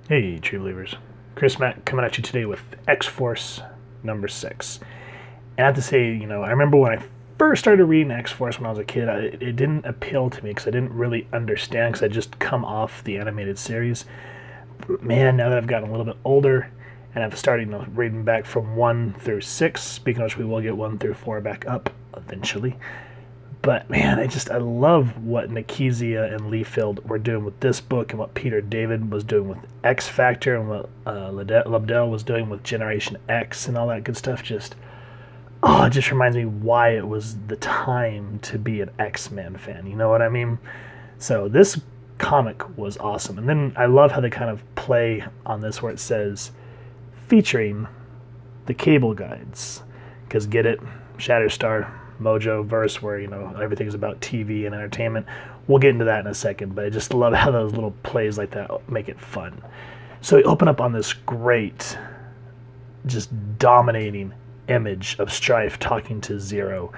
Hey, true believers. Chris Mack coming at you today with X-Force number 6. And I have to say, I remember when I first started reading X-Force when I was a kid, it didn't appeal to me because I didn't really understand because I just come off the animated series. But man, now that I've gotten a little bit older and I've started reading back from 1 through 6, speaking of which we will get 1 through 4 back up eventually. But man, I love what Nikezia and Liefeld were doing with this book and what Peter David was doing with X Factor and what Lobdell was doing with Generation X and all that good stuff. It just reminds me why it was the time to be an X-Men fan. You know what I mean? So this comic was awesome. And then I love how they kind of play on this where it says featuring the cable guides. Because get it? Shatterstar Mojo verse where everything's about TV and entertainment. We'll get into that in a second, but I just love how those little plays like that make it fun. So we open up on this great, just dominating image of Strife talking to Zero,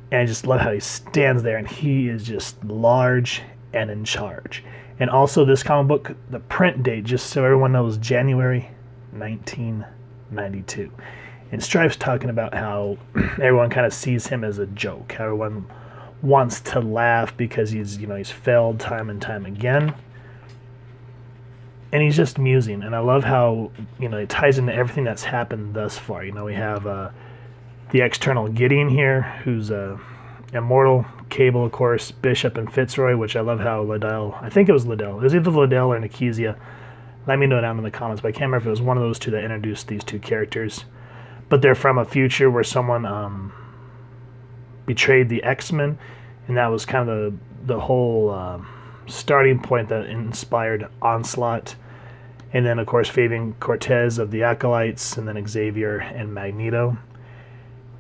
and I just love how he stands there and he is just large and in charge. And also this comic book, the print date, just so everyone knows, January 1992. And Strife's talking about how everyone kind of sees him as a joke. How everyone wants to laugh because he's failed time and time again. And he's just musing. And I love how, it ties into everything that's happened thus far. We have the external Gideon here, who's immortal, Cable, of course, Bishop, and Fitzroy, which I love how Liddell, I think it was Liddell. It was either Liddell or Nikezia. Let me know down in the comments, but I can't remember if it was one of those two that introduced these two characters. But they're from a future where someone betrayed the X-Men, and that was kind of the whole starting point that inspired Onslaught. And then, of course, Fabian Cortez of the Acolytes, and then Xavier and Magneto.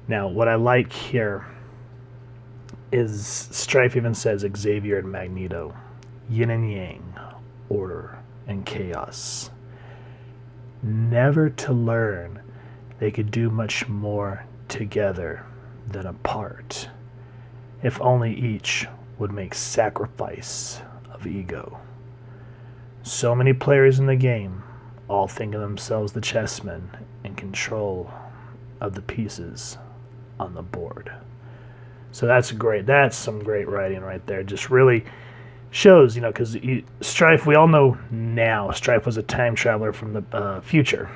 Now, what I like here is Strife even says Xavier and Magneto. Yin and Yang, order and chaos. Never to learn they could do much more together than apart, if only each would make sacrifice of ego. So many players in the game, all thinking themselves the chessmen in control of the pieces on the board. So that's great. That's some great writing right there. Just really shows, because Strife, we all know now, Strife was a time traveler from the future.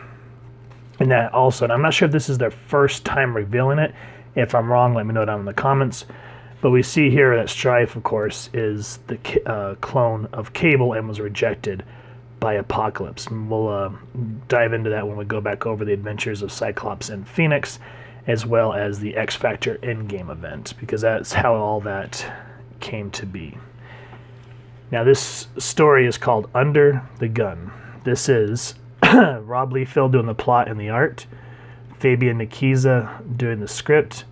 And that also, and I'm not sure if this is their first time revealing it. If I'm wrong, let me know down in the comments. But we see here that Strife, of course, is the clone of Cable and was rejected by Apocalypse. And we'll dive into that when we go back over the adventures of Cyclops and Phoenix, as well as the X Factor Endgame event, because that's how all that came to be. Now, this story is called Under the Gun. This is Rob Liefeld doing the plot and the art, Fabian Nicieza doing the script,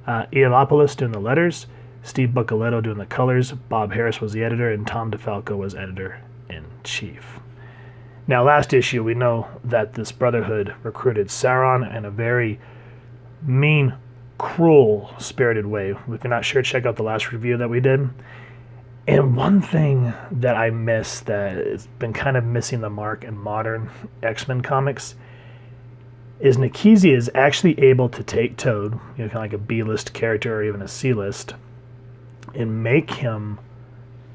Ianopoulos doing the letters, Steve Buccoletto doing the colors, Bob Harris was the editor, and Tom DeFalco was editor-in-chief. Now, last issue, we know that this Brotherhood recruited Sauron in a very mean, cruel-spirited way. If you're not sure, check out the last review that we did. And one thing that I miss that has been kind of missing the mark in modern X-Men comics is Nikezia is actually able to take Toad, kind of like a B-list character or even a C-list, and make him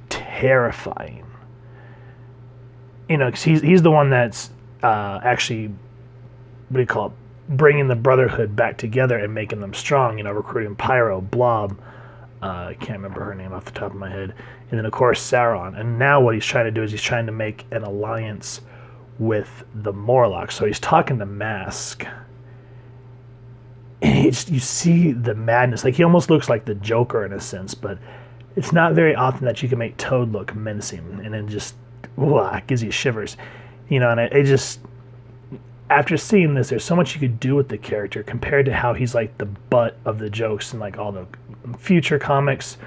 terrifying. Because he's the one that's actually, what do you call it, bringing the Brotherhood back together and making them strong, recruiting Pyro, Blob, I can't remember her name off the top of my head, and then of course Sauron. And now what he's trying to do is he's trying to make an alliance with the Morlocks. So he's talking to Mask, and you see the madness. Like, he almost looks like the Joker in a sense, but it's not very often that you can make Toad look menacing, and then just it gives you shivers, And it just, after seeing this, there's so much you could do with the character compared to how he's like the butt of the jokes in like all the future comics.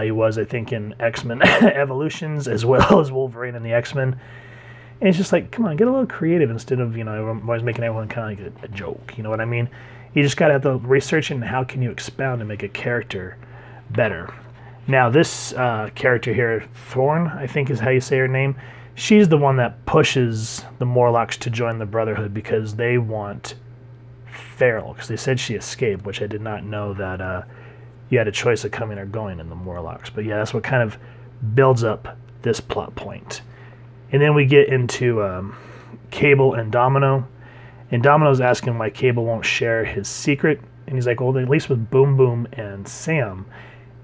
He was, I think, in X-Men Evolutions as well as Wolverine and the X-Men. And it's just like, come on, get a little creative instead of, always making everyone kind of like a joke. You know what I mean? You just got to have to research and how can you expound and make a character better. Now, this character here, Thorn, I think is how you say her name, she's the one that pushes the Morlocks to join the Brotherhood because they want Feral, because they said she escaped, which I did not know that you had a choice of coming or going in the Morlocks. But yeah, that's what kind of builds up this plot point. And then we get into Cable and Domino. And Domino's asking why Cable won't share his secret. And he's like, well, at least with Boom Boom and Sam.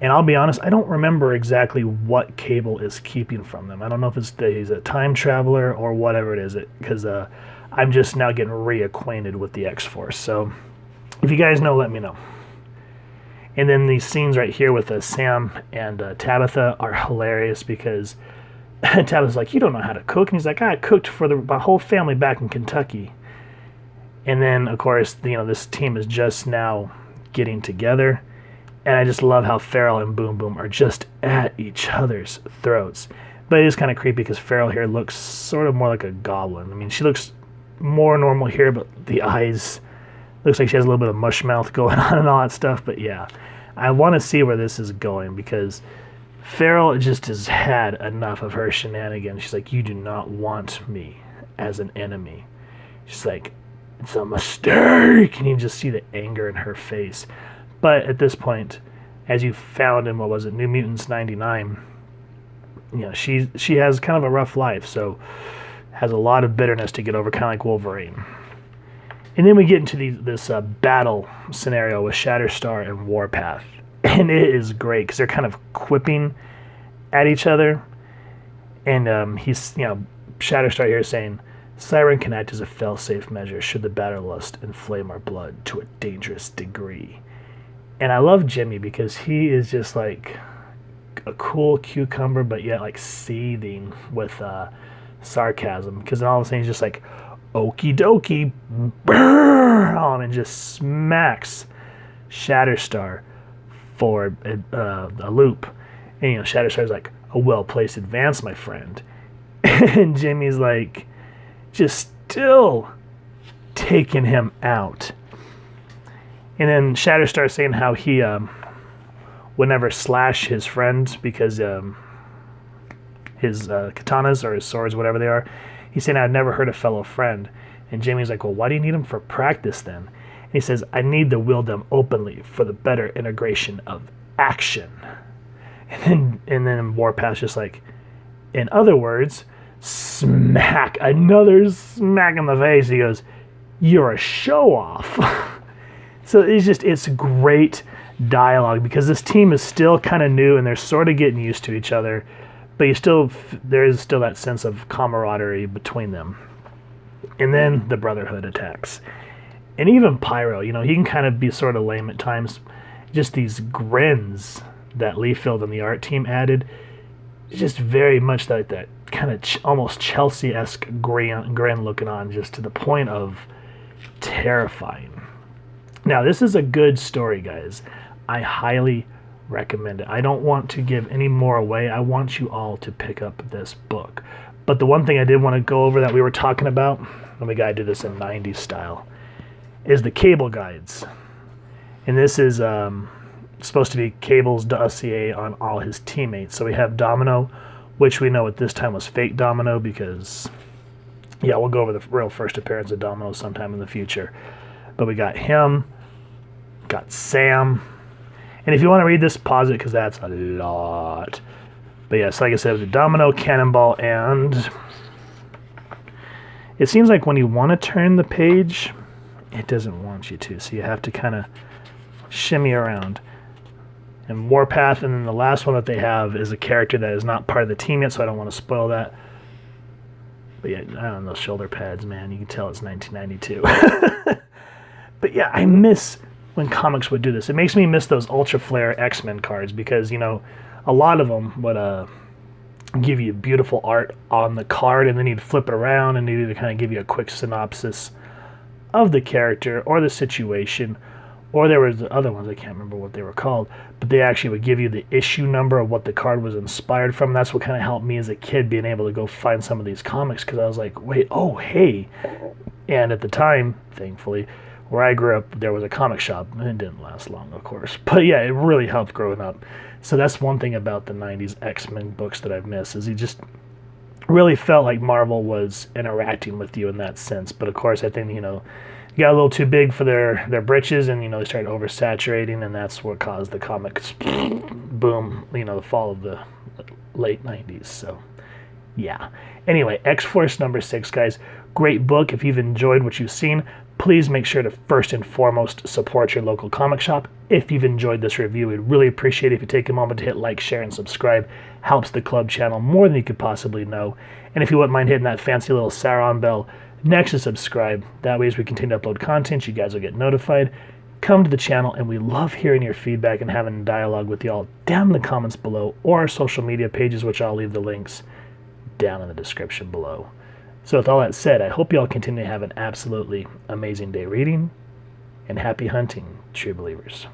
And I'll be honest, I don't remember exactly what Cable is keeping from them. I don't know if it's that he's a time traveler or whatever it is, because I'm just now getting reacquainted with the X-Force. So if you guys know, let me know. And then these scenes right here with Sam and Tabitha are hilarious because Tabitha's like, you don't know how to cook. And he's like, I cooked for my whole family back in Kentucky. And then, of course, this team is just now getting together. And I just love how Feral and Boom Boom are just at each other's throats. But it is kind of creepy because Feral here looks sort of more like a goblin. I mean, she looks more normal here, but the eyes, looks like she has a little bit of mush mouth going on and all that stuff. But yeah, I want to see where this is going because Feral just has had enough of her shenanigans. She's like, you do not want me as an enemy. She's like, it's a mistake. And you just see the anger in her face. But at this point, as you found in, New Mutants 99, she has kind of a rough life, so has a lot of bitterness to get over, kind of like Wolverine. And then we get into this battle scenario with Shatterstar and Warpath. And it is great because they're kind of quipping at each other. And he's, Shatterstar here is saying, Siren can act as a fail-safe measure should the battle lust inflame our blood to a dangerous degree. And I love Jimmy because he is just like a cool cucumber, but yet like seething with sarcasm. Because all of a sudden he's just like, okie dokie, and just smacks Shatterstar for a loop. And Shatterstar's like, a well-placed advance, my friend. And Jimmy's like, just still taking him out. And then Shatterstar saying how he would never slash his friend because his katanas or his swords, whatever they are, he's saying, I've never hurt a fellow friend. And Jamie's like, well, why do you need them for practice then? And he says, I need to wield them openly for the better integration of action. And then Warpath's just like, in other words, smack, another smack in the face. He goes, you're a show-off. So it's great dialogue because this team is still kind of new and they're sort of getting used to each other, but there is still that sense of camaraderie between them. And then the Brotherhood attacks. And even Pyro, he can kind of be sort of lame at times. Just these grins that Liefeld and the art team added, just very much like that kind of almost Chelsea-esque grin looking on, just to the point of terrifying. Now, this is a good story, guys. I highly recommend it. I don't want to give any more away. I want you all to pick up this book. But the one thing I did want to go over that we were talking about, and we got to do this in 90s style, is the Cable guides. And this is supposed to be Cable's dossier on all his teammates. So we have Domino, which we know at this time was fake Domino because, yeah, we'll go over the real first appearance of Domino sometime in the future. But we got him, got Sam. And if you want to read this, pause it because that's a lot. But yes, like I said, the Domino, Cannonball, and it seems like when you want to turn the page, it doesn't want you to. So you have to kind of shimmy around. And Warpath, and then the last one that they have is a character that is not part of the team yet, so I don't want to spoil that. But yeah, I don't know, those shoulder pads, man. You can tell it's 1992. But yeah, I miss when comics would do this. It makes me miss those Ultra Flare X-Men cards because, a lot of them would give you beautiful art on the card, and then you'd flip it around and they'd either kind of give you a quick synopsis of the character or the situation, or there was the other ones, I can't remember what they were called, but they actually would give you the issue number of what the card was inspired from. That's what kind of helped me as a kid being able to go find some of these comics because I was like, wait, oh, hey. And at the time, thankfully, where I grew up, there was a comic shop, and it didn't last long, of course. But yeah, it really helped growing up. So that's one thing about the 90s X-Men books that I've missed, is you just really felt like Marvel was interacting with you in that sense. But of course, I think, you know, got a little too big for their britches, and, you know, they started oversaturating, and that's what caused the comics boom, you know, the fall of the late 90s. So yeah. Anyway, X-Force number 6, guys. Great book. If you've enjoyed what you've seen, please make sure to first and foremost support your local comic shop. If you've enjoyed this review, we'd really appreciate it if you take a moment to hit like, share, and subscribe. Helps the club channel more than you could possibly know. And if you wouldn't mind hitting that fancy little Sauron bell next to subscribe, that way as we continue to upload content, you guys will get notified. Come to the channel, and we love hearing your feedback and having a dialogue with y'all down in the comments below, or our social media pages, which I'll leave the links down in the description below. So with all that said, I hope you all continue to have an absolutely amazing day reading, and happy hunting, true believers.